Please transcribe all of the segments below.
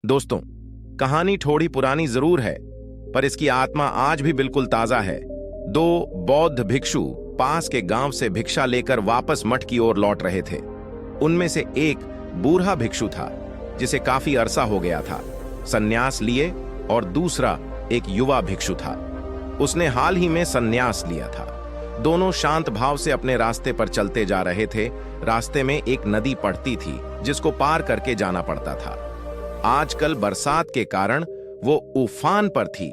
दोस्तों, कहानी थोड़ी पुरानी जरूर है, पर इसकी आत्मा आज भी बिल्कुल ताजा है। दो बौद्ध भिक्षु पास के गांव से भिक्षा लेकर वापस मठ की ओर लौट रहे थे। उनमें से एक बूढ़ा भिक्षु था जिसे काफी अरसा हो गया था संन्यास लिए, और दूसरा एक युवा भिक्षु था, उसने हाल ही में संन्यास लिया था। दोनों शांत भाव से अपने रास्ते पर चलते जा रहे थे। रास्ते में एक नदी पड़ती थी जिसको पार करके जाना पड़ता था। आजकल बरसात के कारण वो उफान पर थी।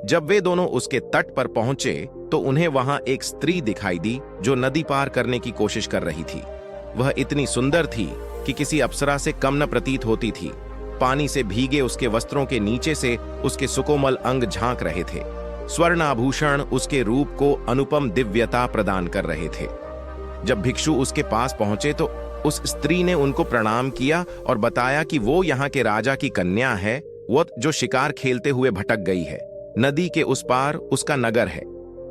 जब वे दोनों उसके तट पर पहुंचे तो उन्हें वहां एक स्त्री दिखाई दी जो नदी पार करने की कोशिश कर रही थी। वह इतनी सुंदर थी कि किसी अप्सरा से कम न प्रतीत होती थी। पानी से भीगे उसके वस्त्रों के नीचे से उसके सुकोमल अंग झांक रहे थे। स्वर्ण आभूषण उसके रूप को अनुपम दिव्यता प्रदान कर रहे थे। जब भिक्षु उसके पास पहुंचे तो उस स्त्री ने उनको प्रणाम किया और बताया कि वो यहाँ के राजा की कन्या है, वो जो शिकार खेलते हुए भटक गई है। नदी के उस पार उसका नगर है।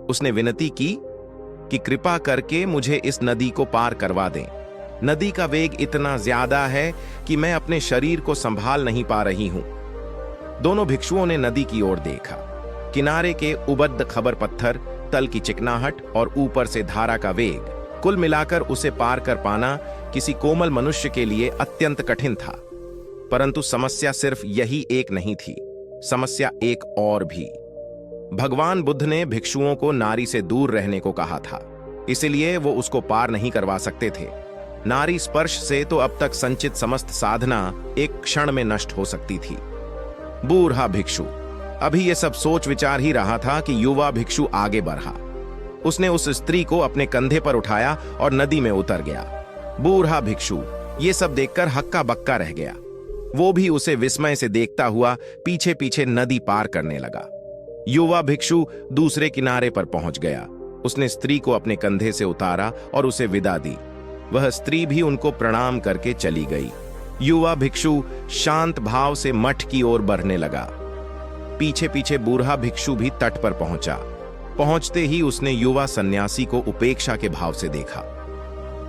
उसने विनती की कि कृपा करके मुझे इस नदी को पार करवा दें। नदी का वेग इतना ज्यादा है कि मैं अपने शरीर को संभाल नहीं पा रही हूं। दोनों भिक्षुओं ने नदी की ओर देखा। किनारे के उबद्ध खबर पत्थर, तल की चिकनाहट और ऊपर से धारा का वेग, कुल मिलाकर उसे पार कर पाना किसी कोमल मनुष्य के लिए अत्यंत कठिन था। परंतु समस्या सिर्फ यही एक नहीं थी, समस्या एक और भी। भगवान बुद्ध ने भिक्षुओं को नारी से दूर रहने को कहा था, इसलिए वो उसको पार नहीं करवा सकते थे। नारी स्पर्श से तो अब तक संचित समस्त साधना एक क्षण में नष्ट हो सकती थी। बूढ़ा भिक्षु अभी ये सब सोच विचार ही रहा था कि युवा भिक्षु आगे बढ़ा। उसने उस स्त्री को अपने कंधे पर उठाया और नदी में उतर गया। बूढ़ा भिक्षु ये सब देखकर हक्का बक्का रह गया। वो भी उसे विस्मय से देखता हुआ पीछे पीछे नदी पार करने लगा। युवा भिक्षु दूसरे किनारे पर पहुंच गया। उसने स्त्री को अपने कंधे से उतारा और उसे विदा दी। वह स्त्री भी उनको प्रणाम करके चली गई। युवा भिक्षु शांत भाव से मठ की ओर बढ़ने लगा। पीछे पीछे बूढ़ा भिक्षु भी तट पर पहुंचा। पहुंचते ही उसने युवा सन्यासी को उपेक्षा के भाव से देखा।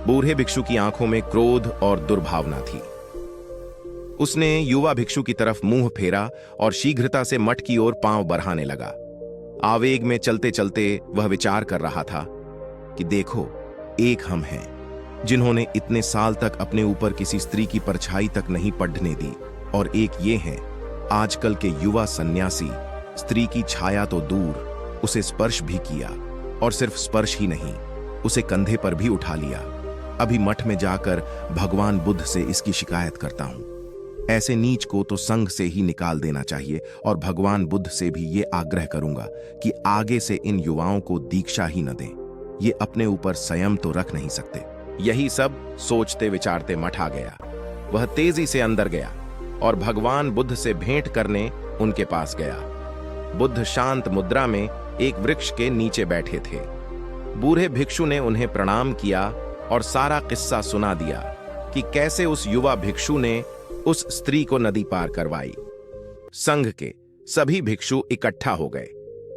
बूढ़े भिक्षु की आंखों में क्रोध और दुर्भावना थी। उसने युवा भिक्षु की तरफ मुंह फेरा और शीघ्रता से मठ की ओर पांव बढ़ाने लगा। आवेग में चलते चलते वह विचार कर रहा था कि देखो, एक हम हैं जिन्होंने इतने साल तक अपने ऊपर किसी स्त्री की परछाई तक नहीं पड़ने दी, और एक ये हैं आजकल के युवा सन्यासी, स्त्री की छाया तो दूर, उसे स्पर्श भी किया, और सिर्फ स्पर्श ही नहीं, उसे कंधे पर भी उठा लिया। अभी मठ में जाकर भगवान बुद्ध से इसकी शिकायत करता हूं। ऐसे नीच को तो संघ से ही निकाल देना चाहिए, और भगवान बुद्ध से भी ये आग्रह करूंगा कि आगे से इन युवाओं को दीक्षा ही न दें। ये अपने ऊपर संयम तो रख नहीं सकते। यही सब सोचते विचारते मठ आ गया। वह तेजी से अंदर गया और भगवान बुद्ध से भेंट करने उनके पास गया। बुद्ध शांत मुद्रा में एक वृक्ष के नीचे बैठे थे। बूढ़े भिक्षु ने उन्हें प्रणाम किया और सारा किस्सा सुना दिया कि कैसे उस युवा भिक्षु ने उस स्त्री को नदी पार करवाई। संघ के सभी भिक्षु इकट्ठा हो गए।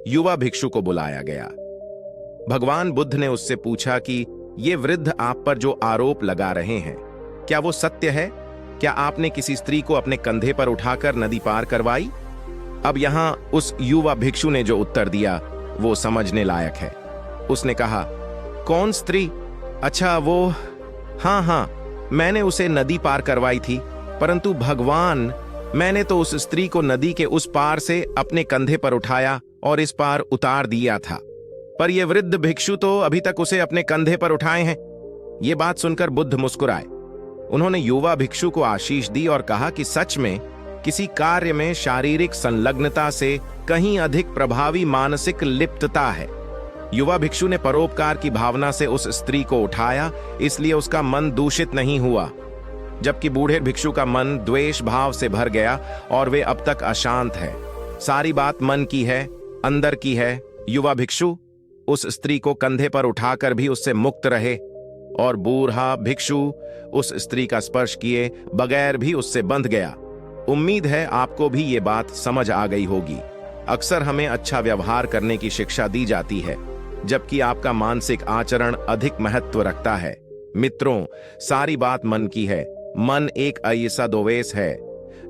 युवा भिक्षु को बुलाया गया। भगवान बुद्ध ने उससे पूछा कि ये वृद्ध आप पर जो आरोप लगा रहे हैं, क्या वो सत्य है? क्या आपने किसी स्त्री को अपने कंधे पर उठाकर नदी पार करवाई? अब यहां उस युवा भिक्षु ने जो उत्तर दिया वो समझने लायक है। उसने कहा, कौन स्त्री? अच्छा वो, हाँ, मैंने उसे नदी पार करवाई थी, परंतु भगवान, मैंने तो उस स्त्री को नदी के उस पार से अपने कंधे पर उठाया और इस पार उतार दिया था, पर यह वृद्ध भिक्षु तो अभी तक उसे अपने कंधे पर उठाए हैं। ये बात सुनकर बुद्ध मुस्कुराए। उन्होंने युवा भिक्षु को आशीष दी और कहा कि सच में किसी कार्य में शारीरिक संलग्नता से कहीं अधिक प्रभावी मानसिक लिप्तता है। युवा भिक्षु ने परोपकार की भावना से उस स्त्री को उठाया, इसलिए उसका मन दूषित नहीं हुआ, जबकि बूढ़े भिक्षु का मन द्वेष भाव से भर गया और वे अब तक अशांत है। सारी बात मन की है, अंदर की है। युवा भिक्षु उस स्त्री को कंधे पर उठाकर भी उससे मुक्त रहे, और बूढ़ा भिक्षु उस स्त्री का स्पर्श किए बगैर भी उससे बंध गया। उम्मीद है आपको भी ये बात समझ आ गई होगी। अक्सर हमें अच्छा व्यवहार करने की शिक्षा दी जाती है, जबकि आपका मानसिक आचरण अधिक महत्व रखता है। मित्रों, सारी बात मन की है। मन एक ऐसा दोवेश है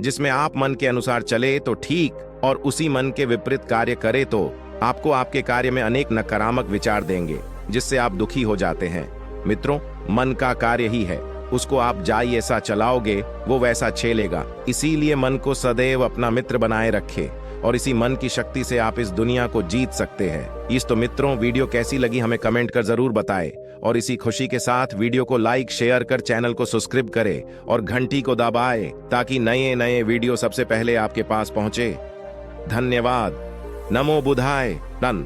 जिसमें आप मन के अनुसार चले तो ठीक, और उसी मन के विपरीत कार्य करे तो आपको आपके कार्य में अनेक नकारात्मक विचार देंगे, जिससे आप दुखी हो जाते हैं। मित्रों, मन का कार्य ही है, उसको आप जाई ऐसा चलाओगे वो वैसा छेलेगा। इसीलिए मन को सदैव अपना मित्र बनाए रखे, और इसी मन की शक्ति से आप इस दुनिया को जीत सकते हैं। इस तो मित्रों, वीडियो कैसी लगी हमें कमेंट कर जरूर बताएं, और इसी खुशी के साथ वीडियो को लाइक शेयर कर चैनल को सब्सक्राइब करें और घंटी को दबाएं, ताकि नए नए वीडियो सबसे पहले आपके पास पहुंचे। धन्यवाद। नमो बुधाय। नन।